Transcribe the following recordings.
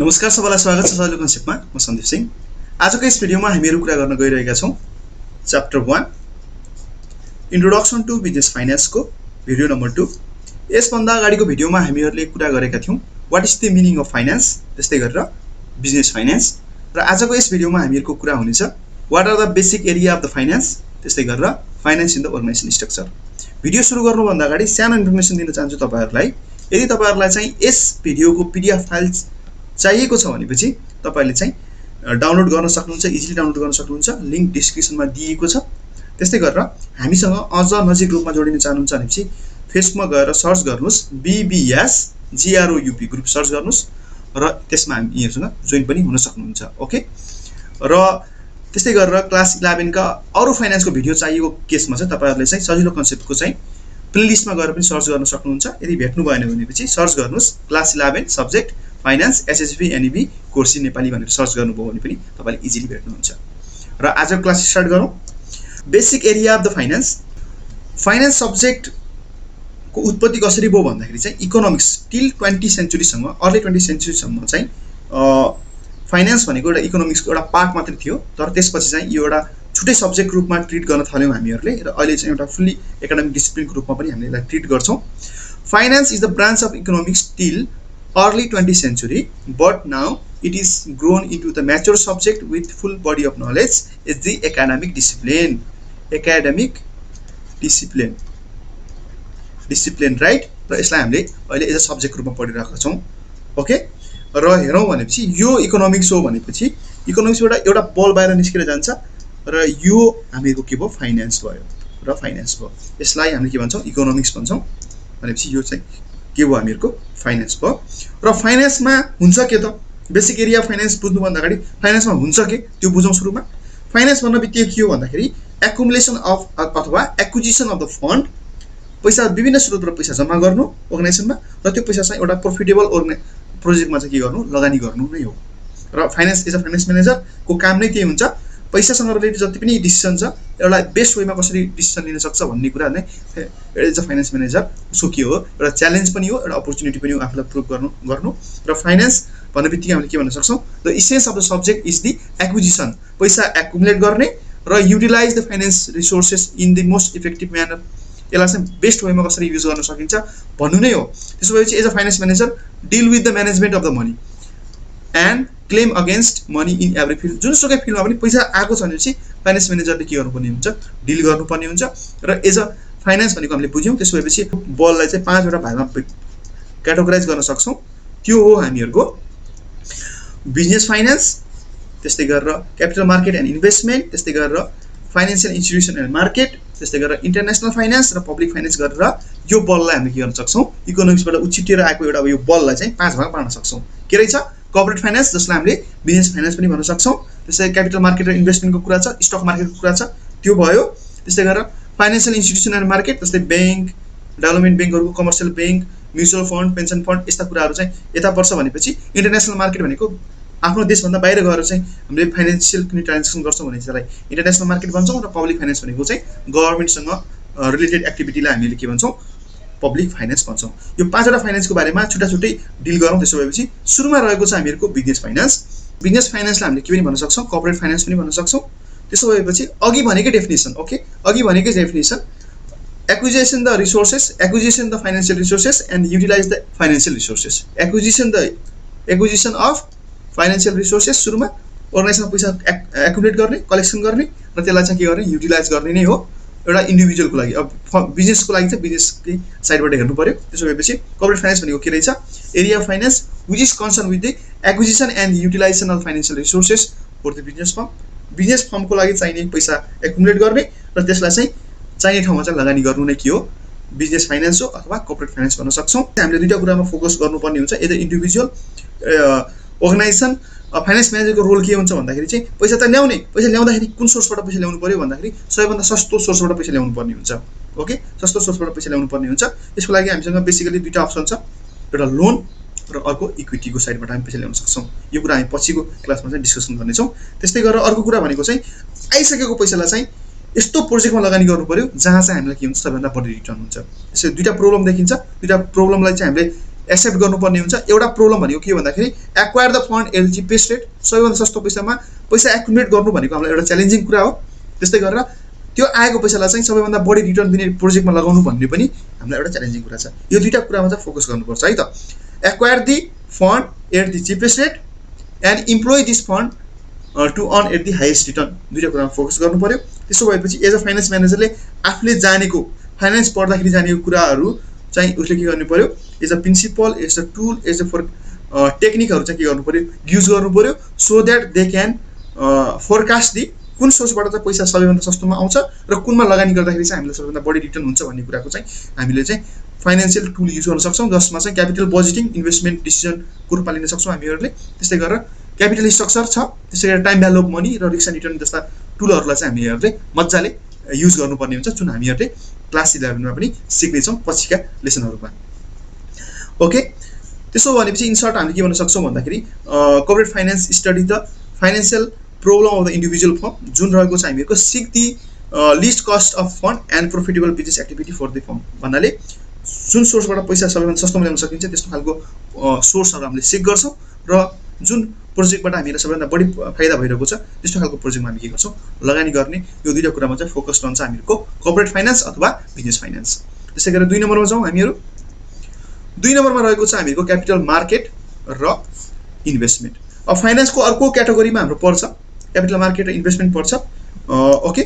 नमस्कार सबैलाई स्वागत छ सजिलो कन्सेप्टमा म सन्दीप सिंह। आजको यस भिडियोमा हामीहरू कुरा गर्न गइरहेका छौं च्याप्टर 1 इन्ट्रोडक्सन टु बिजनेस फाइनान्सको भिडियो नम्बर 2। यसभन्दा अगाडिको भिडियोमा हामीहरूले कुरा गरेका थियौं what is the meaning of finance, त्यस्तै गरेर बिजनेस फाइनान्स। र आजको यस भिडियोमा हामीहरूको कुरा हुनेछ what are the basic area of the finance, त्यस्तै गरेर finance in the organization structure. भिडियो सुरु गर्नुभन्दा अगाडि सानो इन्फर्मेसन दिन चाहन्छु तपाईहरुलाई। यदि तपाईहरुलाई चाहिँ यस भिडियोको पीडीएफ फाइल चाहिएको छ भनेपछि तपाईले चाहिँ डाउनलोड गर्न सक्नुहुन्छ, इजिली डाउनलोड गर्न सक्नुहुन्छ। लिंक डिस्क्रिप्सनमा दिएको छ। त्यस्तै गरेर हामीसँग अझ नजिक रूपमा जोडिन चाहनुहुन्छ भनेपछि फेसबुकमा गएर सर्च गर्नुस् BBS GROUP ग्रुप सर्च गर्नुस् र त्यसमा हामीहरुसँग जोइन पनि हुन सक्नुहुन्छ। ओके। र त्यस्तै गरेर क्लास 11 का अरु फाइनान्सको भिडियो चाहिएको केसमा चाहिँ तपाईहरुले चाहिँ सजिलो कन्सेप्टको चाहिँ प्लेलिस्टमा गएर पनि सर्च गर्न सक्नुहुन्छ। यदि भेट्नु भएन भनेपछि सर्च गर्नुस् class 11 subject finance SSB NEB कोर्सी नेपाली भनेर सर्च गर्नुभयो भने पनि तपाईले इजिली भेट्नुहुन्छ। र आजको क्लास स्टार्ट गरौँ। Basic area of the finance. Finance subject को उत्पत्ति कसरी भयो भन्दाखेरि चाहिँ इकोनोमिक्स टिल 20th सेन्चुरी सम्म, अर्ली 20th सेन्चुरी सम्म चाहिँ फाइनान्स भनेको एउटा इकोनोमिक्सको एउटा पार्ट मात्र थियो। तर त्यसपछि चाहिँ यो एउटा छुट्टै सब्जेक्ट रूपमा ट्रिट गर्न थाल्यौं हामीहरुले र अहिले चाहिँ एउटा फुल्ली एकाडेमिक डिसिप्लिनको रूपमा पनि हामीले यसलाई ट्रिट गर्छौं। Finance is the branch of economics till early 20th century, but now it is grown into the mature subject with full body of knowledge is the academic discipline. Academic discipline, right? र यसलाई हामीले अहिले as a subject रूपमा पढिरहेका छौं। Okay. र हेरौं भनेपछि यो इकोनोमिक्स हो भनेपछि इकोनोमिक्सबाट एउटा बल बाहिर निस्केर जान्छ र यो हामीको के भयो फाइनान्स भयो र फाइनान्स भयो। यसलाई हामीले के भन्छौं इकोनोमिक्स भन्छौं। भनेपछि यो चाहिँ के भयो हामीहरुको फाइनान्स भयो। र फाइनान्समा हुन्छ के त बेसिक एरिया अफ फाइनान्स बुझ्नु भन्दा अगाडि फाइनान्समा हुन्छ के त्यो बुझौं सुरुमा। फाइनान्स भन्न बित्तिकै के हो भन्दाखेरि एक्युमुलेसन अफ अथवा एक्विजिसन अफ द फन्ड, पैसा विभिन्न स्रोतबाट पैसा जम्मा गर्नु अर्गनाइजेसनमा र त्यो पैसा चाहिँ एउटा प्रॉफिटेबल प्रोजेक्टमा चाहिँ के गर्नु लगानी गर्नु नै हो। र finance as a finance manager को काम नै त्यही हुन्छ। पैसासँग रिलेटेड जति पनि डिसिजन छ एउटा बेस्ट वेमा कसरी डिसिजन लिन सक्छ भन्ने कुरा नै एज अ फाइनान्स म्यानेजर उसको के हो एउटा च्यालेन्ज पनि हो, एउटा अपर्चुनिटी पनि हो आफूलाई प्रुभ गर्नु। र फाइनान्स भन्ने बित्तिकै हामीले के भन्न सक्छौं the essence of the subject is the acquisition, पैसा एक्युमुलेट गर्ने र utilize the finance resources in the most effective manner, यसलाई चाहिँ बेस्ट वेमा कसरी युज गर्न सकिन्छ भन्नु नै हो। त्यसपछि as a finance manager deal with the management of the money and claim against money in every field. जुनसुकै फिल्डमा पनि पैसा आएको छ भनेपछि फाइनान्स म्यानेजरले के गर्नुपर्ने हुन्छ डिल गर्नुपर्ने हुन्छ। र एज अ फाइनान्स भनेको हामीले बुझ्यौं। त्यसपछि बललाई चाहिँ 5 वटा भागमा क्याटेगोराइज गर्न सक्छौं। त्यो हो हामीहरुको बिजनेस फाइनान्स, त्यस्तै गरेर क्यापिटल मार्केट एन्ड इन्भेस्टमेन्ट, त्यस्तै गरेर फाइनान्शियल इन्स्टिट्युसन एन्ड मार्केट, त्यस्तै गरेर इन्टरनेशनल फाइनान्स र पब्लिक फाइनान्स गरेर यो बललाई हामीले के गर्न सक्छौं इकोनोमिक्सबाट उछिटेर आएको एउटा यो बललाई चाहिँ 5 भागमा बाँड्न सक्छौं। के रहेछ कर्पोरेट फाइनान्स जसलाई हामीले बिजनेस फाइनान्स पनि भन्न सक्छौं। त्यसै क्यापिटल मार्केट र इन्भेस्टमेन्टको कुरा छ, स्टक मार्केटको कुरा छ, त्यो भयो। त्यस्तै गरेर फाइनान्शियल इन्स्टिट्युसन एन्ड मार्केट जस्तै बैंक, डेभलपमेन्ट बैंकहरुको, commercial bank, mutual fund, pension fund यस्ता कुराहरु चाहिँ यता पर्छ। भनेपछि इन्टरनेशनल मार्केट भनेको आफ्नो देशभन्दा बाहिर गएर चाहिँ हामीले फाइनान्शियल कुनै ट्रान्ज्याक्सन गर्छौं भने त्यसलाई इन्टरनेशनल मार्केट भन्छौं। र पब्लिक फाइनान्स भनेको चाहिँ गभर्नमेन्टसँग रिलेटेड एक्टिभिटीलाई हामीले के भन्छौं पब्लिक फाइनान्स भन्छौं। यो 5 वटा फाइनान्सको बारेमा छुट्टा-छुट्टै डिल गरौँ। त्यसो भएपछि सुरुमा रहेको छ हामीहरुको बिजनेस फाइनान्स। बिजनेस फाइनान्सलाई हामीले के पनि भन्न सक्छौं कर्पोरेट फाइनान्स पनि भन्न सक्छौं। त्यसो भएपछि अघि भनेकै डेफिनेसन, ओके अघि भनेकै definition acquisition the resources, acquisition the financial resources and utilize the financial resources. Acquisition of financial resources सुरुमा अर्गनाइजेसनमा पैसा एक्युमुलेट गर्ने, कलेक्सन गर्ने र त्यसलाई चाहिँ के गर्ने युटिलाइज गर्ने नै हो एउटा इन्डिभिजुअलको लागि। अब बिजनेसको लागि चाहिँ बिजनेसकै साइडबाट हेर्नु पर्यो। त्यसो भएपछि कर्पोरेट फाइनान्स भनेको के रहेछ area of finance which is concern with the acquisition and utilization of financial resources for the business firm. Business फर्मको लागि चाहिने पैसा एक्युमुलेट गर्ने र त्यसलाई चाहिँ चाहिने ठाउँमा चाहिँ लगानी गर्नु नै के हो बिजनेस फाइनान्स हो अथवा कर्पोरेट फाइनान्स भन्न सक्छौं। हामीले दुईटा कुरामा फोकस गर्नुपर्ने हुन्छ। As a individual organization finance म्यानेजरको रोल के हुन्छ भन्दाखेरि चाहिँ पैसा त ल्याउने, पैसा ल्याउँदाखेरि कुन सोर्सबाट पैसा ल्याउनु पर्यो भन्दाखेरि सबैभन्दा सस्तो सोर्सबाट पैसा ल्याउनु पर्ने हुन्छ। ओके सस्तो सोर्सबाट पैसा ल्याउनु पर्ने हुन्छ। त्यसको लागि हामीसँग बेसिकली दुईटा अप्सन छ, एउटा लोन र अर्को इक्विटीको साइडबाट हामी पैसा ल्याउन सक्छौं। यो कुरा हामी पछिको क्लासमा चाहिँ डिस्कसन गर्ने छौं। त्यस्तै गरेर अर्को कुरा भनेको चाहिँ आइसकेको पैसालाई चाहिँ यस्तो प्रोजेक्टमा लगानी गर्नु पर्यो जहाँ चाहिँ हामीलाई के हुन्छ सबैभन्दा बढी रिटर्न हुन्छ। त्यसै दुईटा प्रब्लम देखिन्छ। दुईटा प्रब्लमलाई चाहिँ हामीले एक्सेप्ट गर्नुपर्ने हुन्छ। एउटा प्रब्लम भनेको के भन्दाखेरि acquire the fund at cheapest rate, सबैभन्दा सस्तो पैसामा पैसा एक्युमुलेट गर्नु भनेको हामीलाई एउटा च्यालेन्जिङ कुरा हो। त्यस्तै गरेर त्यो आएको पैसालाई चाहिँ सबैभन्दा बढी रिटर्न दिने प्रोजेक्टमा लगाउनु भन्ने पनि हामीलाई एउटा च्यालेन्जिङ कुरा छ। यो दुईटा कुरामा चाहिँ फोकस गर्नुपर्छ है त। Acquire the fund at the cheapest rate and employ this fund to earn at the highest return, दुईटा कुरामा फोकस गर्नु पर्यो। त्यसो भएपछि एज अ फाइनेन्स म्यानेजरले आफूले जानेको फाइनेन्स पढ्दाखेरि जानेको कुराहरू चाहिँ उसले के गर्नु पर्यो, as a principle, as a tool, as a for टेक्निकहरू चाहिँ के गर्नु पर्यो, युज गर्नु पर्यो, so that they can forecast the कुन सोर्सबाट चाहिँ पैसा सबैभन्दा सस्तोमा आउँछ र कुनमा लगानी गर्दाखेरि चाहिँ हामीलाई सबैभन्दा बढी रिटर्न हुन्छ भन्ने कुराको चाहिँ हामीले चाहिँ फाइनेन्सियल टुल युज गर्न सक्छौँ, जसमा चाहिँ क्यापिटल बजेटिङ, इन्भेस्टमेन्ट डिसिजनको रूपमा लिन सक्छौँ हामीहरूले। त्यस्तै गरेर क्यापिटल स्ट्रक्चर छ, त्यसै गरेर टाइम भ्यालु अफ मनी र रिस्क एन्ड रिटर्न जस्ता टुलहरूलाई चाहिँ हामीहरूले मजाले युज गर्नुपर्ने हुन्छ, जुन हामीहरूले क्लास 11मा पनि सिक्नेछौँ पछिका लेसनहरूमा। ओके, त्यसो भनेपछि इन सर्ट हामीले के भन्न सक्छौँ भन्दाखेरि corporate finance study the financial problem of the individual firm, जुन रहेको छ हामीहरूको seek the least cost of fund and profitable business activity for the firm भन्नाले जुन सोर्सबाट पैसा सबैभन्दा सस्तोमा ल्याउन सकिन्छ त्यस्तो खालको सोर्सहरू हामीले सिक गर्छौँ र जुन प्रोजेक्टबाट हामीलाई सबैभन्दा बढी फाइदा भइरहेको छ त्यस्तो खालको प्रोजेक्टमा हामी के गर्छौँ, लगानी गर्ने। यो दुईटा कुरामा चाहिँ फोकस रहन्छ हामीहरूको कर्पोरेट फाइनेन्स अथवा बिजनेस फाइनेन्स। त्यसै गरेर 2 नम्बरमा जाउँ हामीहरू। 2 नम्बरमा रहेको छ हामीहरूको क्यापिटल मार्केट र इन्भेस्टमेन्ट। अब फाइनेन्सको अर्को क्याटेगोरीमा हाम्रो पर्छ क्यापिटल मार्केट र इन्भेस्टमेन्ट पर्छ। Okay,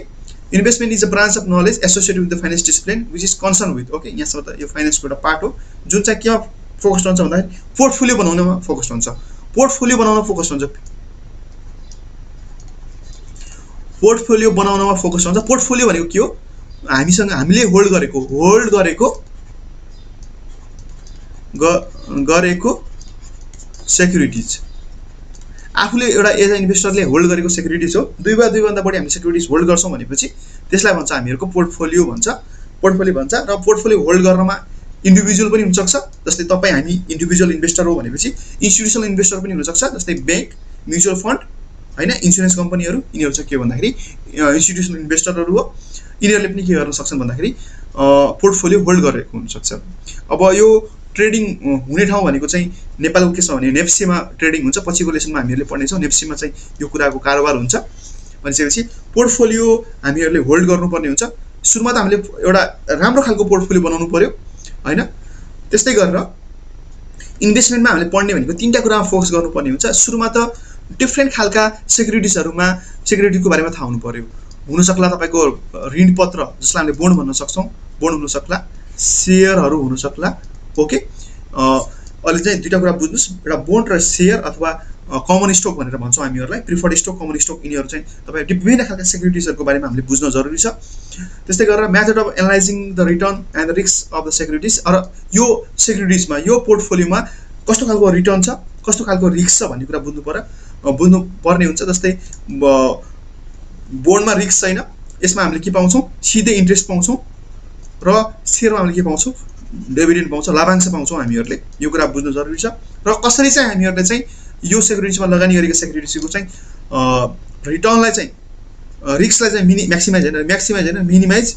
investment is a branch of knowledge associated with the finance discipline which is concern with, okay, यहाँसम्म त यो फाइनेन्सको एउटा पार्ट हो जुन चाहिँ केमा फोकस रहन्छ भन्दाखेरि पोर्टफोलियो बनाउनमा फोकस रहन्छ। पोर्टफोलियो बनाउनमा फोकस रहन्छ। पोर्टफोलियो बनाउनमा फोकस रहन्छ। पोर्टफोलियो भनेको के हो, हामीसँग हामीले होल्ड गरेको सेक्युरिटिज, आफूले एउटा एज अ इन्भेस्टरले होल्ड गरेको सेक्युरिटिज हो। 2 वा 2 भन्दा बढी हामी सेक्युरिटिज होल्ड गर्छौँ भनेपछि त्यसलाई भन्छ हामीहरूको पोर्टफोलियो भन्छ। र पोर्टफोलियो होल्ड गर्नमा इन्डिभिजुअल पनि हुनसक्छ, जस्तै तपाईँ हामी इन्डिभिजुअल इन्भेस्टर हो भनेपछि इन्स्टिट्युसनल इन्भेस्टर पनि हुनसक्छ, जस्तै ब्याङ्क, म्युचुअल फन्ड होइन, इन्सुरेन्स कम्पनीहरू, यिनीहरू चाहिँ के भन्दाखेरि इन्स्टिट्युसनल इन्भेस्टरहरू हो। यिनीहरूले पनि के गर्न सक्छन् भन्दाखेरि पोर्टफोलियो होल्ड गरेको हुनसक्छ। अब यो ट्रेडिङ हुने ठाउँ भनेको चाहिँ नेपालको के छ भने नेप्सीमा ट्रेडिङ हुन्छ। पछिको लेसनमा हामीहरूले पढ्नेछौँ नेप्सीमा चाहिँ यो कुराको कारोबार हुन्छ। भनिसकेपछि पोर्टफोलियो हामीहरूले होल्ड गर्नुपर्ने हुन्छ। सुरुमा त हामीले एउटा राम्रो खालको पोर्टफोलियो बनाउनु पर्यो होइन। त्यस्तै गरेर इन्भेस्टमेन्टमा हामीले पढ्ने भनेको 3टा कुरामा फोकस गर्नुपर्ने हुन्छ। सुरुमा त डिफ्रेन्ट खालका सेक्युरिटीको बारेमा थाहा हुनु पर्यो। हुनसक्ला तपाईँको ऋणपत्र जसलाई हामीले बोन्ड भन्न सक्छौँ, बोन्ड हुनसक्ला, सेयरहरू हुनसक्ला। ओके, अहिले चाहिँ 2टा कुरा बुझ्नुहोस्, एउटा बोन्ड र सेयर अथवा कमन स्टक भनेर भन्छौँ हामीहरूलाई, प्रिफर्ड स्टक, कमन स्टक, यिनीहरू चाहिँ तपाईँ विभिन्न खालका सेक्युरिटिजहरूको बारेमा हामीले बुझ्न जरुरी छ। त्यस्तै गरेर method of analysing the return and the risk of the securities, र यो सेक्युरिटिजमा यो पोर्टफोलियोमा कस्तो खालको रिटर्न छ, कस्तो खालको रिस्क छ भन्ने कुरा बुझ्नुपर्ने हुन्छ। जस्तै बोन्डमा रिस्क छैन, यसमा हामीले के पाउँछौँ, सिधै इन्ट्रेस्ट पाउँछौँ, र सेयरमा हामीले के पाउँछौँ, डिभिडेन्ड पाउँछौँ, लाभांश पाउँछौँ। हामीहरूले यो कुरा बुझ्नु जरुरी छ। र कसरी चाहिँ हामीहरूले चाहिँ यो सेक्युरिटिजमा लगानी गरेको सेक्युरिटिजको चाहिँ रिटर्नलाई चाहिँ रिस्कलाई चाहिँ म्याक्सिमाइज होइन मिनिमाइज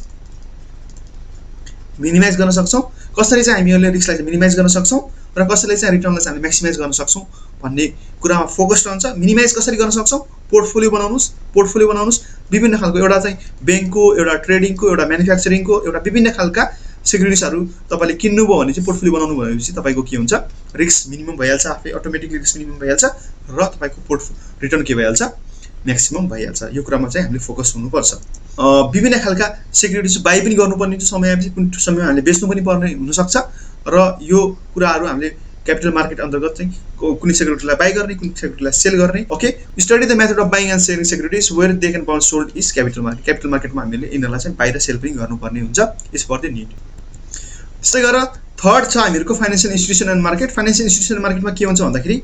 गर्न सक्छौँ, कसरी चाहिँ हामीहरूले रिस्कलाई चाहिँ मिनिमाइज गर्न सक्छौँ र कसरी चाहिँ रिटर्नलाई चाहिँ हामीले म्याक्सिमाइज गर्न सक्छौँ भन्ने कुरामा फोकस रहन्छ। मिनिमाइज कसरी गर्न सक्छौँ, पोर्टफोलियो बनाउनुहोस् विभिन्न खालको, एउटा चाहिँ ब्याङ्कको, एउटा ट्रेडिङको, एउटा म्यानुफ्याक्चरिङको, एउटा विभिन्न खालका सेक्युरिटिजहरू तपाईँले किन्नुभयो भने चाहिँ पोर्टफोलियो बनाउनु भनेपछि तपाईँको के हुन्छ, रिस्क मिनिमम भइहाल्छ, आफै अटोमेटिकली रिस्क मिनिमम भइहाल्छ र तपाईँको रिटर्न के भइहाल्छ, म्याक्सिमम भइहाल्छ। यो कुरामा चाहिँ हामीले फोकस हुनुपर्छ। विभिन्न खालका सेक्युरिटिज बाई पनि गर्नुपर्ने हुन्छ, समयपछि कुन समयमा हामीले बेच्नु पनि पर्ने हुनसक्छ, र यो कुराहरू हामीले क्यापिटल मार्केट अन्तर्गत चाहिँ कुनै सेक्युरिटीलाई बाई गर्ने, कुनै सेक्युरिटीलाई सेल गर्ने। Okay, study the method of buying and selling securities where they can be sold is capital market. Capital मार्केटमा हामीले यिनीहरूलाई चाहिँ बाहिर सेल पनि गर्नुपर्ने हुन्छ, इज फर द निड। त्यस्तै गरेर थर्ड छ हामीहरूको financial institution and market. Financial institution and मार्केटमा के हुन्छ भन्दाखेरि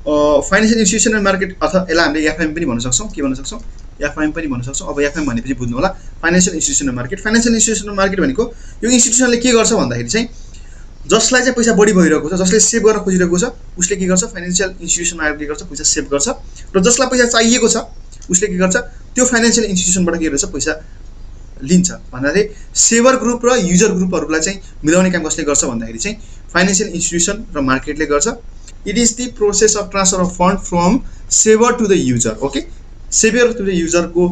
फाइनेन्सियल इन्स्टिट्युसन एन्ड मार्केट अथवा यसलाई हामीले एफआइएम पनि भन्न सक्छौँ। के भन्न सक्छौँ, एफआइएम पनि भन्न सक्छौँ। अब एफआइएम भनेपछि बुझ्नु होला, financial institution and market. Financial institution and market भनेको यो इन्स्टिट्युसनले के गर्छ भन्दाखेरि चाहिँ जसलाई चाहिँ पैसा बढी भइरहेको छ, जसले सेभ गर्न खोजिरहेको छ, उसले के गर्छ, फाइनेन्सियल इन्स्टिट्युसनमा आएर के गर्छ, पैसा सेभ गर्छ, र जसलाई पैसा चाहिएको छ उसले के गर्छ, त्यो फाइनेन्सियल इन्स्टिट्युसनबाट के गर्छ, पैसा लिन्छ। भन्नाले सेभर ग्रुप र युजर ग्रुपहरूलाई चाहिँ मिलाउने काम कसले गर्छ भन्दाखेरि चाहिँ फाइनेन्शियल इन्स्टिट्युसन र मार्केटले गर्छ। It is the process of transfer of fund from saver to the user. Okay, saver to the युजरको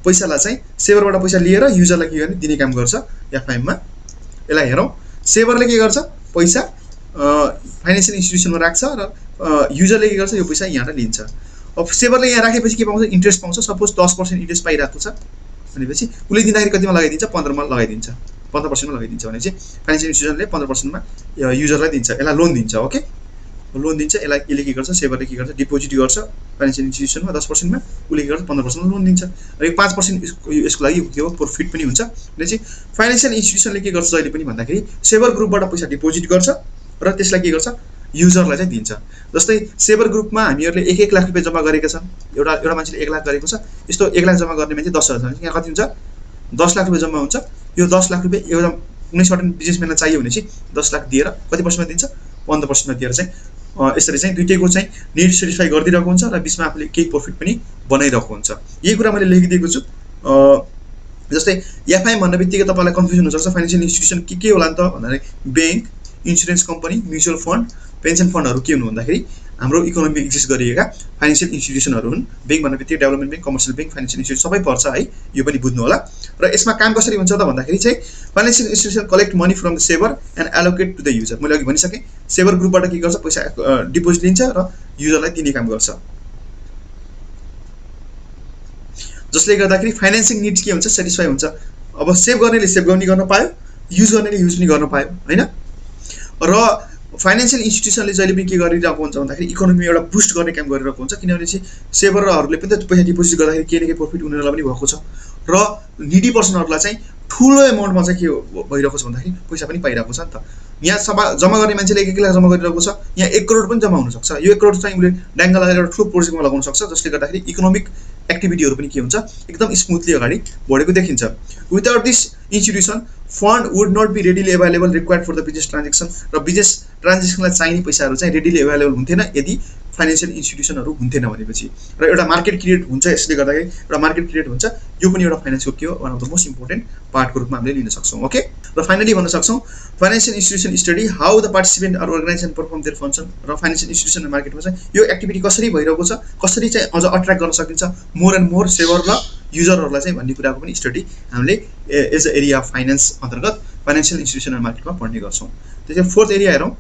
पैसालाई चाहिँ सेभरबाट पैसा लिएर युजरलाई के गर्ने दिने काम गर्छ एफआइएममा। यसलाई हेरौँ, सेभरले के गर्छ पैसा फाइनेन्शियल इन्स्टिट्युसनमा राख्छ र युजरले के गर्छ यो पैसा यहाँबाट लिन्छ। अब सेभरले यहाँ राखेपछि के पाउँछ इन्ट्रेस्ट पाउँछ। सपोज 10% इन्ट्रेस्ट पाइरहेको छ भनेपछि उसले दिँदाखेरि कतिमा लगाइदिन्छ 15मा लगाइदिन्छ, 15%मा लगाइदिन्छ भनेपछि फाइनेन्शियल इन्स्टिट्युसनले 15%मा युजरलाई दिन्छ, यसलाई लोन दिन्छ। ओके, लोन दिन्छ यसलाई, यसले के गर्छ सेभरले के गर्छ डिपोजिट गर्छ फाइनेन्शियल इन्स्टिट्युसनमा 10%मा, उसले के गर्छ 15% लोन दिन्छ र 5% यसको लागि के हो प्रॉफिट पनि हुन्छ। भनेपछि फाइनेन्शियल इन्स्टिट्युसनले के गर्छ जहिले पनि भन्दाखेरि सेभर ग्रुपबाट पैसा डिपोजिट गर्छ र त्यसलाई के गर्छ युजरलाई चाहिँ दिन्छ। जस्तै सेभर ग्रुपमा हामीहरूले 1 लाख रुपियाँ जम्मा गरेका छन्, एउटा मान्छेले 1 लाख गरेको छ, यस्तो 1 लाख जम्मा गर्ने मान्छे 10,000 यहाँ कति हुन्छ 10 लाख रुपियाँ जम्मा हुन्छ। यो 10 लाख रुपियाँ एउटा कुनै सर्टेन बिजनेसम्यानलाई चाहियो भनेपछि 10 लाख दिएर कति पर्सेन्टमा दिन्छ 15% दिएर चाहिँ यसरी चाहिँ दुईटैको चाहिँ निड सेटिस्फाई गरिदिरहेको हुन्छ र बिचमा आफूले केही प्रॉफिट पनि बनाइरहेको हुन्छ। यही कुरा मैले लेखिदिएको छु। जस्तै एफआइएम भन्ने बित्तिकै तपाईँलाई कन्फ्युजन हुनसक्छ फाइनेन्शियल इन्स्टिट्युसन के होला नि त भन्दाखेरि bank, insurance company, mutual fund, pension फन्डहरू के हुनु भन्दाखेरि हाम्रो इकोनोमी एक्जिस्ट गरिएका फाइनेन्शियल इन्स्टिट्युसनहरू हुन्। बैंक भन्ने बित्तिकै development bank, commercial bank, financial institution सबै पर्छ है, यो पनि बुझ्नु होला। र यसमा काम कसरी हुन्छ त भन्दाखेरि चाहिँ financial institution collect money from the saver and allocate to the user. मैले अघि भनिसकेँ सेभर ग्रुपबाट के गर्छ पैसा डिपोजिट लिन्छ र युजरलाई दिने काम गर्छ। जसले गर्दाखेरि फाइनेन्सिङ निड्स के हुन्छ सेटिस्फाई हुन्छ। अब सेभ गर्नेले सेभ गर्न पायो, युज गर्नेले युज पनि गर्न पायो हैन। र फाइनेन्शियल इन्स्टिट्युसनले जहिले पनि के गरिरहेको हुन्छ भन्दाखेरि इकोनोमी एउटा बुस्ट गर्ने काम गरिरहेको हुन्छ, किनभने चाहिँ सेभरहरूले पनि त पैसा डिपोजिट गर्दाखेरि केही न केही प्रॉफिट उनीहरूलाई पनि भएको छ र निडी पर्सनहरूलाई चाहिँ ठुलो एमाउन्टमा चाहिँ के भइरहेको छ भन्दाखेरि पैसा पनि पाइरहेको छ नि त। यहाँ जम्मा गर्ने मान्छेले 1 लाख जम्मा गरिरहेको छ, यहाँ 1 करोड पनि जम्मा हुनसक्छ। यो 1 करोड चाहिँ उसले ड्याङ्गा लगाएर एउटा ठुलो प्रोजेक्टमा लगाउन सक्छ, जसले गर्दाखेरि इकोनोमिक एक्टिभिटीहरू पनि के हुन्छ एकदम स्मुथली अगाडि बढेको देखिन्छ। Without this institution fund would not be readily available required for the business transaction, र बिजनेस ट्रान्जेक्सनलाई चाहिने पैसाहरू चाहिँ रेडिली एभाइलेबल हुन्थेन यदि फाइनेन्शियल इन्स्टिट्युसनहरू हुन्थेन भनेपछि। र एउटा मार्केट क्रिएट हुन्छ, यसले गर्दाखेरि एउटा मार्केट क्रिएट हुन्छ। यो पनि एउटा फाइनेन्सको के हो one of the most important पार्टको रूपमा हामीले लिन सक्छौँ। ओके, र फाइनली भन्न सक्छौँ financial institution study how the participant are organize and perform their function. र फाइनेन्शियल इन्स्टिट्युसन मार्केटमा चाहिँ यो एक्टिभिटी कसरी भइरहेको छ, कसरी चाहिँ अझ अट्र्याक्ट गर्न सकिन्छ मोर एन्ड मोर सेभर र युजरहरूलाई चाहिँ भन्ने कुराको पनि स्टडी हामीले as a area of finance अन्तर्गत फाइनेन्शियल इन्स्टिट्युसन मार्केटमा पढ्ने गर्छौँ। त्यसै फोर्थ एरिया हेरौँ।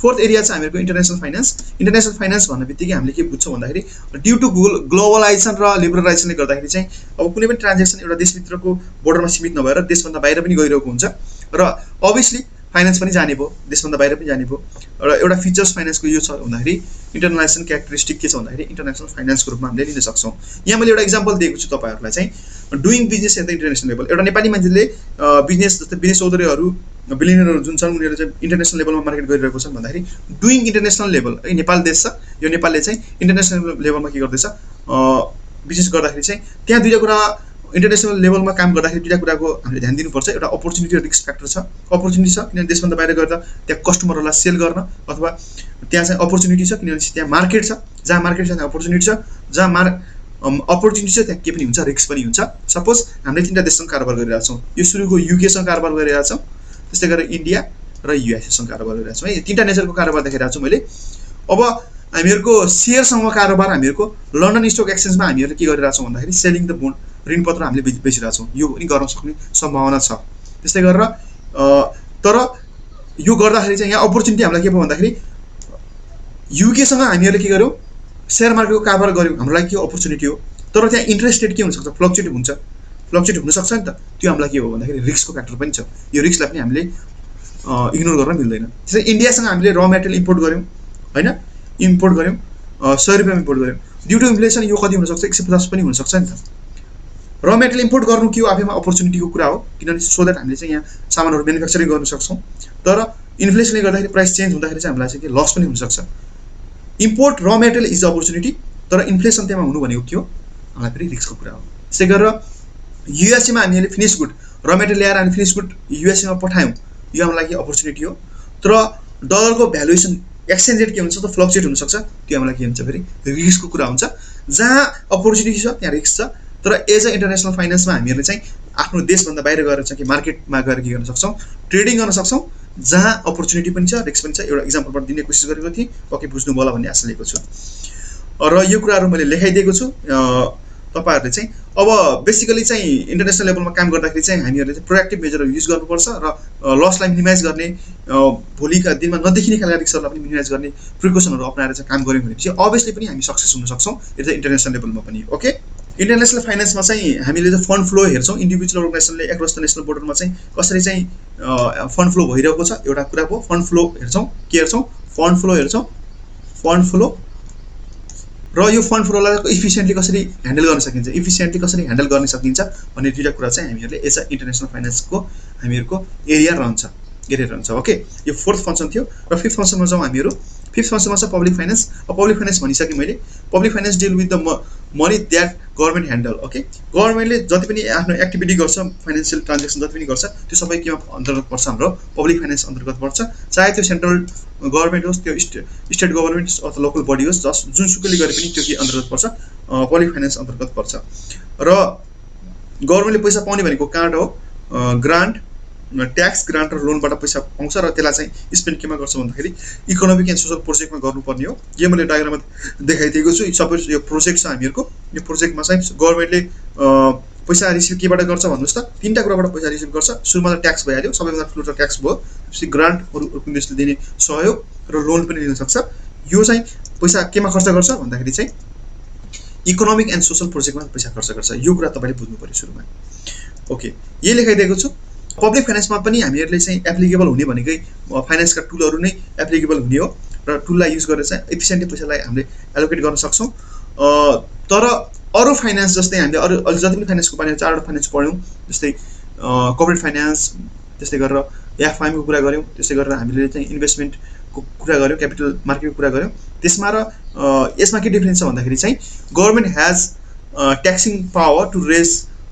फोर्थ एरिया चाहिँ हामीहरूको इन्टरनेसनल फाइनेन्स। इन्टरनेसनल फाइनेन्स भन्ने बित्तिकै हामीले के बुझ्छौँ भन्दाखेरि ड्यू टु ग्लोबलाइजेसन र लिबरलाइजेसनले गर्दाखेरि चाहिँ अब कुनै पनि ट्रान्जेक्सन एउटा देशभित्रको बोर्डरमा सीमित नभएर देशभन्दा बाहिर पनि गइरहेको हुन्छ र अभियसली फाइनेन्स पनि जाने भयो, देशभन्दा बाहिर पनि जाने भयो। र एउटा फिचर्स फाइनेन्सको यो छ भन्दाखेरि इन्टरनेसनल क्यारेक्टरिस्टिक के छ भन्दाखेरि इन्टरनेसनल फाइनेन्सको रूपमा हामीले लिन सक्छौँ। यहाँ मैले एउटा इक्जाम्पल दिएको छु तपाईँहरूलाई चाहिँ doing business at the international level. एउटा नेपाली मान्छेले बिजनेस जस्तै बिजनेस चौधरीहरू बिलियनरहरू जुन छन् उनीहरूले चाहिँ इन्टरनेसनल लेभलमा मार्केट गरिरहेको छन् भन्दाखेरि डुइङ इन्टरनेसनल लेभल है नेपाल देश छ, यो नेपालले चाहिँ इन्टरनेसनल लेभलमा के गर्दैछ बिजनेस गर्दाखेरि चाहिँ त्यहाँ दुईवटा कुरा इन्टरनेसनल लेभलमा काम गर्दाखेरि दुईवटा कुराको हामीले ध्यान दिनुपर्छ। एउटा अपर्च्युनिटी र रिस्क फ्याक्टर छ। अपर्च्युनिटी छ किनभने देशभन्दा बाहिर गर्दा त्यहाँ कस्टमरहरूलाई सेल गर्न, अथवा त्यहाँ चाहिँ अपर्च्युनिटी छ किनभने त्यहाँ मार्केट छ, जहाँ मार्केट छ त्यहाँ अपर्च्युनिटी छ, जहाँ अपर्च्युनिटी छ त्यहाँ के पनि हुन्छ रिस्क पनि हुन्छ। सपोज हामीले 3टा देशसँग कारोबार गरिरहेको छौँ। यो सुरुको युकेसँग कारोबार गरिरहेको छौँ, त्यस्तै गरेर इन्डिया र युएसएसँग कारोबार गरिरहेको छौँ है। 3टा नेचरको कारोबार देखाइरहेको छु मैले। अब हामीहरूको सेयरसँग कारोबार हामीहरूको लन्डन स्टक एक्सचेन्जमा हामीहरूले के गरिरहेको छौँ भन्दाखेरि सेलिङ द बोन्ड ऋणपत्र हामीले बेचिरहेको छौँ। यो पनि गर्न सक्ने सम्भावना छ। त्यस्तै गरेर तर यो गर्दाखेरि चाहिँ यहाँ अपर्च्युनिटी हामीलाई के भयो भन्दाखेरि युकेसँग हामीहरूले के गर्यौँ सेयर मार्केटको कारोबार गऱ्यौँ, हाम्रो लागि के अपर्च्युनिटी हो। तर त्यहाँ इन्ट्रेस्ट रेट के हुनसक्छ फ्लक्चुएट हुनसक्छ नि त। त्यो हामीलाई के हो भन्दाखेरि रिस्कको फ्याक्टर पनि छ। यो रिस्कलाई पनि हामीले इग्नोर गर्न मिल्दैन। त्यसै इन्डियासँग हामीले र मेटेरियल इम्पोर्ट गऱ्यौँ होइन, इम्पोर्ट गऱ्यौँ 100 रुपियाँमा इम्पोर्ट गऱ्यौँ। ड्यू टु इन्फ्लेसन यो कति हुनसक्छ 150 पनि हुनसक्छ नि त। र मेटेरियल इम्पोर्ट गर्नु के हो आफैमा अपर्च्युनिटीको कुरा हो, किनभने सो द्याट हामीले चाहिँ यहाँ सामानहरू म्यानुफ्याक्चरिङ गर्न सक्छौँ। तर इन्फ्लेसनले गर्दाखेरि प्राइस चेन्ज हुँदाखेरि चाहिँ हामीलाई चाहिँ के लस पनि हुनसक्छ। इम्पोर्ट र मेटेरियल इज अपर्च्युनिटी, तर इन्फ्लेसन त्यहाँ हुनु भनेको के हो हामीलाई फेरि रिस्कको कुरा हो। त्यसै गरेर युएसएमा हामीले फिनिस गुड र मेटेरियल ल्याएर हामी फिनिस गुड युएसएमा पठायौँ, यो हाम्रो लागि अपर्च्युनिटी हो। तर डलरको भ्यालुएसन एक्सचेन्ज रेट के हुन्छ त फ्लक्चुएट हुनसक्छ, त्यो हामीलाई के हुन्छ फेरि रिस्कको कुरा हुन्छ। जहाँ अपर्च्युनिटी छ त्यहाँ रिस्क छ। तर एज अ इन्टरनेसनल फाइनेन्समा हामीहरूले चाहिँ आफ्नो देशभन्दा बाहिर गएर चाहिँ कि मार्केटमा गएर के गर्न सक्छौँ ट्रेडिङ गर्न सक्छौँ जहाँ अपर्च्युनिटी पनि छ रिस्क पनि छ। एउटा इक्जाम्पलबाट दिने कोसिस गरेको थिएँ, पक्कै बुझ्नु होला भन्ने आशा लिएको छु। र यो कुराहरू मैले लेखाइदिएको छु। तपाईहरुले चाहिँ अब बेसिकली चाहिँ इन्टरनेसनल लेभलमा काम गर्दाखेरि चाहिँ हामीहरूले चाहिँ प्रोएक्टिभ मेजरहरू युज गर्नुपर्छ र लसलाई मिनिमाइज गर्ने, भोलिका दिनमा नदेखिने खालका रिस्कहरूलाई पनि मिनिमाइज गर्ने प्रिकसनहरू अपनाएर चाहिँ काम गऱ्यौँ भनेपछि अभियसली पनि हामी सक्सेस हुन सक्छौँ, यो चाहिँ इन्टरनेसनल लेभलमा पनि। ओके, इन्टरनेसनल फाइनेन्समा चाहिँ हामीले चाहिँ फन्ड फ्लो हेर्छौँ। इन्डिभिजुअल अर्गनाइजेसनले एक्रस द नेसनल बोर्डरमा चाहिँ कसरी चाहिँ फन्ड फ्लो भइरहेको छ, एउटा कुरा भयो। फन्ड फ्लो हेर्छौँ, के हेर्छौँ? फन्ड फ्लो हेर्छौँ। फन्ड फ्लो र यो फन्ड फ्लोलाई इफिसियन्टली कसरी ह्यान्डल गर्न सकिन्छ, इफिसियन्टली कसरी ह्यान्डल गर्न सकिन्छ भन्ने दुईवटा कुरा चाहिँ हामीहरूले एज अ इन्टरनेसनल फाइनेन्सको हामीहरूको एरिया रहन्छ। ओके, यो फोर्थ फङ्सन थियो। र फिफ्थ फङ्सनमा जाउँ हामीहरू। फिफ्थ फङ्सनमा छ पब्लिक फाइनेन्स। पब्लिक फाइनेन्स भनिसकेँ मैले। Public finance deal with the money that government handle. Okay, गभर्मेन्टले जति पनि आफ्नो एक्टिभिटी गर्छ, फाइनेन्सियल ट्रान्जेक्सन जति पनि गर्छ, त्यो सबै केमा अन्तर्गत पर्छ? हाम्रो पब्लिक फाइनेन्स अन्तर्गत पर्छ। चाहे त्यो सेन्ट्रल गभर्मेन्ट होस्, त्यो स्टेट गभर्मेन्ट अथवा लोकल बडी होस्, जुनसुकैले गरे पनि त्यो के अन्तर्गत पर्छ? पब्लिक फाइनेन्स अन्तर्गत पर्छ। र गभर्मेन्टले पैसा पाउने भनेको कहाँबाट हो? ग्रान्ट, ट्याक्स, ग्रान्ट र लोनबाट पैसा पाउँछ र त्यसलाई चाहिँ स्पेन्ड केमा गर्छ भन्दाखेरि इकोनोमिक एन्ड सोसल प्रोजेक्टमा गर्नुपर्ने हो। यो मैले डायग्राममा देखाइदिएको छु। सबै यो प्रोजेक्ट छ हामीहरूको। यो प्रोजेक्टमा चाहिँ गभर्मेन्टले पैसा रिसिभ केबाट गर्छ भन्नुहोस् त? तीनटा कुराबाट पैसा रिसिभ गर्छ। सुरुमा त ट्याक्स भइहाल्यो, सबैभन्दा ठुलो त ट्याक्स भयो। ग्रान्टहरू देशले दिने सहयोग र लोन पनि लिन सक्छ। यो चाहिँ पैसा केमा खर्च गर्छ भन्दाखेरि चाहिँ इकोनोमिक एन्ड सोसल प्रोजेक्टमा पैसा खर्च गर्छ। यो कुरा तपाईँले बुझ्नु पर्यो सुरुमा। ओके, यही लेखाइदिएको छु। पब्लिक फाइनेन्समा पनि हामीहरूले चाहिँ एप्लिकेबल हुने भनेकै फाइनेन्सका टुलहरू नै एप्लिकेबल हुने हो र टुललाई युज गरेर चाहिँ एफिसियन्टली पैसालाई हामीले एलोकेट गर्न सक्छौँ। तर अरू फाइनेन्स जस्तै हामीले अरू जति पनि फाइनेन्सको बारेमा चारवटा फाइनेन्स पढ्यौँ, जस्तै कर्पोरेट फाइनेन्स, त्यस्तै गरेर एफआइएमको कुरा गऱ्यौँ, त्यस्तै गरेर हामीले चाहिँ इन्भेस्टमेन्टको कुरा गऱ्यौँ, क्यापिटल मार्केटको कुरा गऱ्यौँ। त्यसमा र यसमा के डिफ्रेन्स छ भन्दाखेरि चाहिँ government has taxing power to raise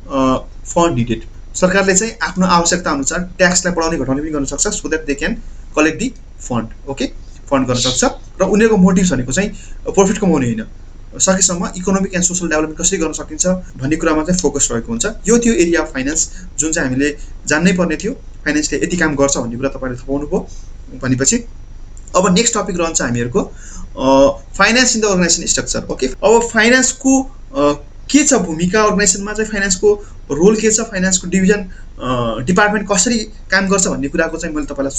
fund needed. सरकारले चाहिँ आफ्नो आवश्यकता अनुसार ट्याक्सलाई बढाउने घटाउने पनि गर्न सक्छ, so that they can collect the fund. Okay, fund गर्न सक्छ। र उनीहरूको मोटिभ्स भनेको चाहिँ प्रफिट कमाउने होइन, सकेसम्म इकोनोमिक एन्ड सोसल डेभलपमेन्ट कसरी गर्न सकिन्छ भन्ने कुरामा चाहिँ फोकस रहेको हुन्छ। यो थियो एरिया अफ फाइनेन्स जुन चाहिँ हामीले जान्नै पर्ने थियो। फाइनेन्सले यति काम गर्छ भन्ने कुरा तपाईँले थाहा पाउनुभयो भनेपछि अब नेक्स्ट टपिक रहन्छ हामीहरूको finance in the organization structure. Okay, अब फाइनेन्सको के छ भूमिका, अर्गनाइजेसनमा चाहिँ फाइनेन्सको रोल के छ, फाइनेन्सको डिभिजन डिपार्टमेन्ट कसरी काम गर्छ भन्ने कुराको चाहिँ मैले तपाईँलाई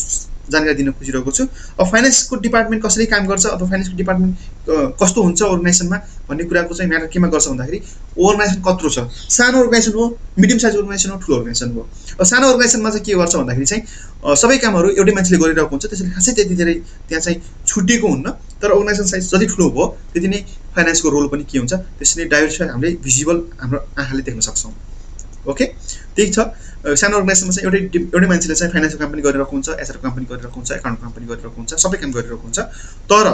जानकारी दिन खोजिरहेको छु। अब फाइनेन्सको डिपार्टमेन्ट कसरी काम गर्छ अथवा फाइनेन्सको डिपार्टमेन्ट कस्तो हुन्छ अर्गनाइजेसनमा भन्ने कुराको चाहिँ म्याटर केमा गर्छ भन्दाखेरि अर्गनाइजेसन कत्रो छ, सानो अर्गनाइजेसन हो, मिडियम साइज अर्गनाइजेसन हो, ठुलो अर्गनाइजेसन हो। अब सानो अर्गनाइजेसनमा चाहिँ के गर्छ भन्दाखेरि चाहिँ सबै कामहरू एउटै मान्छेले गरिरहेको हुन्छ, त्यसैले खासै त्यति धेरै त्यहाँ चाहिँ छुट्टिएको हुन्न। तर अर्गनाइजेसन साइज जति ठुलो भयो त्यति नै फाइनेन्सको रोल पनि के हुन्छ, त्यसरी डाइभर्सिफाई हामीले भिजिबल हाम्रो आँखाले देख्न सक्छौँ। ओके, त्यही छ। सानो अर्गनाइजेसनमा चाहिँ एउटै मान्छेले चाहिँ फाइनेन्सको काम पनि गरिरहेको हुन्छ, एचआरको काम पनि गरिरहेको हुन्छ, एकाउन्टको काम पनि गरिरहेको हुन्छ, सबै काम गरिरहेको हुन्छ। तर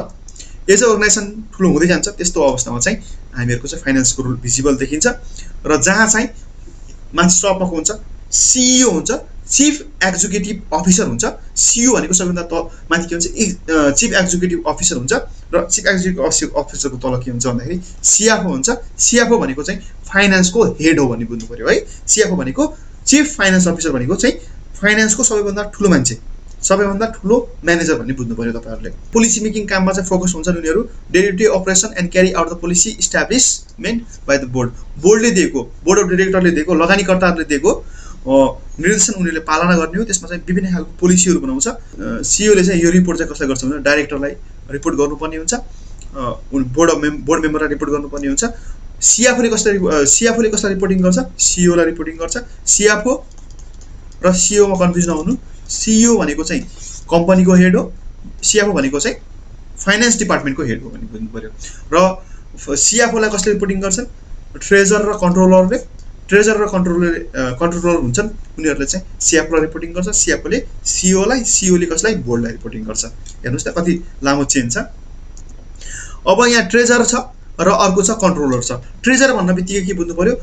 एज अ अर्गनाइजेसन ठुलो हुँदै जान्छ, त्यस्तो अवस्थामा चाहिँ हामीहरूको चाहिँ फाइनेन्सको रोल भिजिबल देखिन्छ। र जहाँ चाहिँ मान्छे टपमा हुन्छ, सिइओ हुन्छ, चिफ एक्जिक्युटिभ अफिसर हुन्छ। सिइओ भनेको सबैभन्दा माथि के हुन्छ, चिफ एक्जिक्युटिभ अफिसर हुन्छ। र चिफ एक्जिक्युटिभ अफिसरको तल के हुन्छ भन्दाखेरि सिएफओ हुन्छ। सिएफओ भनेको चाहिँ फाइनेन्सको हेड हो भन्ने बुझ्नु पऱ्यो है। सिएफओ भनेको चिफ फाइनेन्स अफिसर भनेको चाहिँ फाइनेन्सको सबैभन्दा ठुलो मान्छे, सबैभन्दा ठुलो म्यानेजर भन्ने बुझ्नु पऱ्यो तपाईँहरूले। पोलिसी मेकिङ काममा चाहिँ फोकस हुन्छन् उनीहरू। Day to day operation and carry out the policy establishment by the board. बोर्डले दिएको, बोर्ड अफ डिरेक्टरले दिएको, लगानीकर्ताहरूले दिएको निर्देशन उनीहरूले पालना गर्ने हो। त्यसमा चाहिँ विभिन्न खालको पोलिसीहरू बनाउँछ। सिइओले चाहिँ यो रिपोर्ट चाहिँ कसलाई गर्छ भने डाइरेक्टरलाई रिपोर्ट गर्नुपर्ने हुन्छ, बोर्ड मेम्बरलाई रिपोर्ट गर्नुपर्ने हुन्छ। सिएफओले कसलाई रिपोर्टिङ गर्छ, सिइओलाई रिपोर्टिङ गर्छ। सिएफओ र सिइओमा कन्फ्युज नहुनु, सिइओ भनेको चाहिँ कम्पनीको हेड हो, सिएफओ भनेको चाहिँ फाइनेन्स डिपार्टमेन्टको हेड हो भन्ने बुझ्नु पऱ्यो। र सिएफओलाई कसले रिपोर्टिङ गर्छन्, ट्रेजर र कन्ट्रोलरले। ट्रेजर र कन्ट्रोलर हुन्छन्, उनीहरूले चाहिँ सिएफओलाई रिपोर्टिङ गर्छ। सिएफओले सिइओलाई, सिइओले कसलाई, बोर्डलाई रिपोर्टिङ गर्छ। हेर्नुहोस् त कति लामो चेन छ। अब यहाँ ट्रेजर छ र अर्को छ कन्ट्रोलर छ। ट्रेजर भन्न बित्तिकै के बुझ्नु पऱ्यो,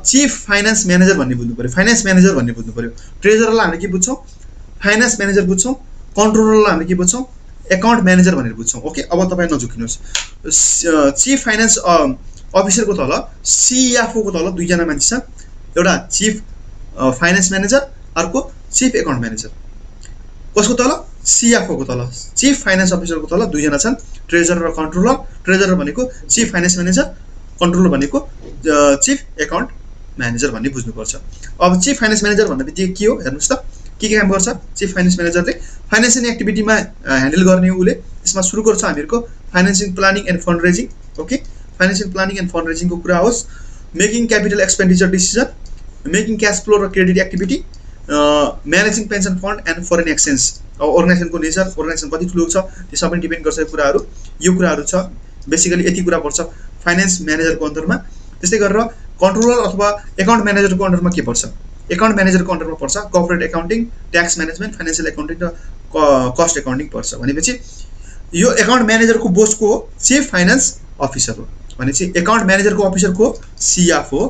चिफ फाइनेन्स म्यानेजर भन्ने बुझ्नु पऱ्यो, फाइनेन्स म्यानेजर भन्ने बुझ्नु पऱ्यो। ट्रेजरलाई हामीले के बुझ्छौँ, फाइनेन्स म्यानेजर बुझ्छौँ। कन्ट्रोलरलाई हामीले के बुझ्छौँ, एकाउन्ट म्यानेजर भनेर बुझ्छौँ। ओके, अब तपाईँ नझुकिनुहोस्। चिफ फाइनेन्स अफिसरको तल, सिएफओको तल दुईजना मान्छे छ, एउटा चिफ फाइनेन्स म्यानेजर, अर्को चिफ एकाउन्ट म्यानेजर। कसको तल CFO को तल चिफ फाइनेन्स अफिसरको तल दुईजना छन् ट्रेजरर र कन्ट्रोलर ट्रेजरर भनेको चिफ फाइनेन्स म्यानेजर कन्ट्रोलर भनेको चिफ एकाउन्ट म्यानेजर भन्ने बुझ्नुपर्छ अब चिफ फाइनेन्स म्यानेजर भन्ने बित्तिकै के हो हेर्नुस् त के काम गर्छ चिफ फाइनेन्स म्यानेजरले फाइनेन्सियल एक्टिभिटीमा ह्यान्डल गर्ने उले यसमा सुरु गर्छ हामीहरुको financing planning and fund raising okay financial planning and fund रेजिङको कुरा होस् making capital expenditure decision making cash flow र credit activity managing pension fund and foreign exchange अब अर्गनाइजेसनको नेचर अर्गनाइजेसन कति ठुलो छ त्यो सबै डिपेन्ड गर्छ यो कुराहरु छ बेसिकली यति कुरा पर्छ फाइनेन्स म्यानेजरको अन्तरमा त्यस्तै गरेर कन्ट्रोलर अथवा एकाउन्ट म्यानेजरको अन्डरमा के पर्छ एकाउन्ट म्यानेजरको अन्डरमा पर्छ corporate accounting tax management financial accounting र कस्ट एकाउन्टिङ पर्छ भनेपछि यो एकाउन्ट म्यानेजरको बोसको हो चिफ फाइनान्स अफिसर हो भनेपछि एकाउन्ट म्यानेजरको अफिसर को CFO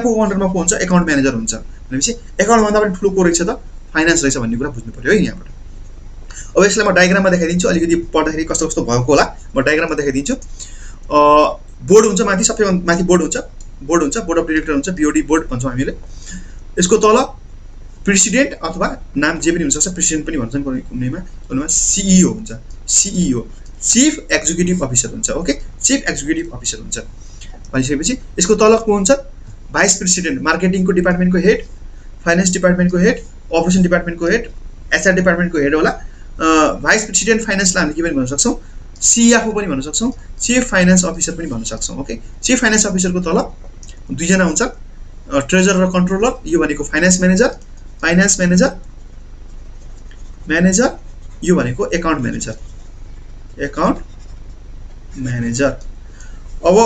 को अन्डरमा को हुन्छ एकाउन्ट म्यानेजर हुन्छ भनेपछि एकाउन्ट भन्दा पनि ठुलो को रहेछ त फाइनान्स रहेछ भन्ने कुरा बुझ्नु पर्यो है यहाँबाट अब यसलाई म डायग्राममा देखाइदिन्छु अलिकति पढ्दाखेरि कस्तो कस्तो भएको होला म डायग्राममा देखाइदिन्छु बोर्ड हुन्छ माथि सबैभन्दा माथि बोर्ड हुन्छ बोर्ड अफ डाइरेक्टर हुन्छ BOD बोर्ड भन्छौँ हामीले यसको तल प्रेसिडेन्ट अथवा नाम जे पनि हुन सक्छ प्रेसिडेन्ट पनि भन्छन् कुनैमा CEO हुन्छ CEO चिफ एक्जिक्युटिभ अफिसर हुन्छ ओके चिफ एक्जिक्युटिभ अफिसर हुन्छ भनिसकेपछि यसको तल को हुन्छ भाइस प्रेसिडेन्ट मार्केटिङको डिपार्टमेन्टको हेड फाइनान्स डिपार्टमेन्टको हेड अपरेसन डिपार्टमेन्टको हेड HR डिपार्टमेन्टको हेड होला भाइस प्रेसिडेन्ट फाइनान्सलाई हामीले के पनि भन्न सक्छौँ CFO पनि भन्न सक्छौँ चिफ फाइनान्स अफिसर पनि भन्न सक्छौँ ओके चिफ फाइनान्स अफिसरको तल दुईजना हुन्छ ट्रेजरर र कन्ट्रोलर यो भनेको फाइनान्स म्यानेजर यो भनेको एकाउन्ट म्यानेजर अब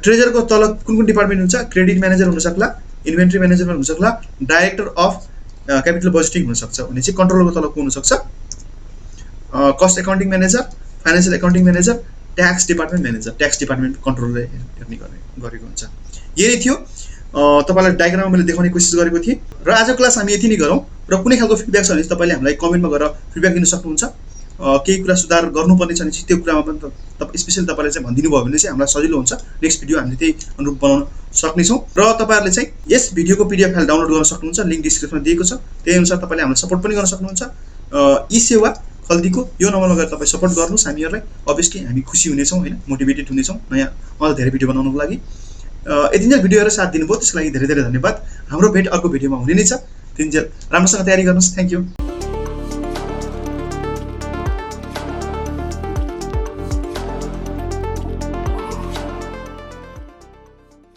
ट्रेजरको तल कुन डिपार्टमेन्ट हुन्छ क्रेडिट म्यानेजर हुन सक्ला इन्भेन्ट्री म्यानेजर हुन सक्ला डाइरेक्टर अफ क्यापिटल बजेटिङ हुन सक्छ भने चाहिँ कन्ट्रोलरको तल को हुन सक्छ cost accounting manager financial accounting manager tax department manager tax department कन्ट्रोलरले हेर्ने गरेको हुन्छ यही थियो तपाईलाई डायग्राममा मैले देखाउने कोसिस गरेको थिएँ र आजको क्लास हामी यति नै गरौँ र कुनै खालको फिडब्याक छ भने तपाईले हामीलाई कमेन्टमा गएर फिडब्याक दिन सक्नुहुन्छ केही कुरा सुधार गर्नुपर्ने छ भने त्यो कुरामा पनि तपाईँ स्पेशली तपाईले चाहिँ भनिदिनु भयो भने चाहिँ हामीलाई सजिलो हुन्छ नेक्स्ट भिडियो हामीले त्यही अनुरूप बनाउन सक्नेछौँ र तपाईहरुले चाहिँ यस भिडियोको PDF फाइल डाउनलोड गर्न सक्नुहुन्छ लिंक डिस्क्रिप्सनमा दिएको छ त्यही अनुसार तपाईले हामीलाई सपोर्ट पनि गर्न सक्नुहुन्छ ई सेवा खल्दीको यो नम्बरमा गएर तपाई सपोर्ट गर्नुस् हामीहरुलाई अभियसली हामी खुसी हुनेछौँ हैन मोटिभेटेड हुनेछौँ नयाँ अझ धेरै भिडियो बनाउनको लागि यतिन्जेल भिडियो हेरेर साथ दिनुभयो त्यसको लागि धेरै धेरै धन्यवाद हाम्रो भेट अर्को भिडियोमा हुने नै छ तिन्जेल राम्रोसँग तयारी गर्नुस् थ्यांक यू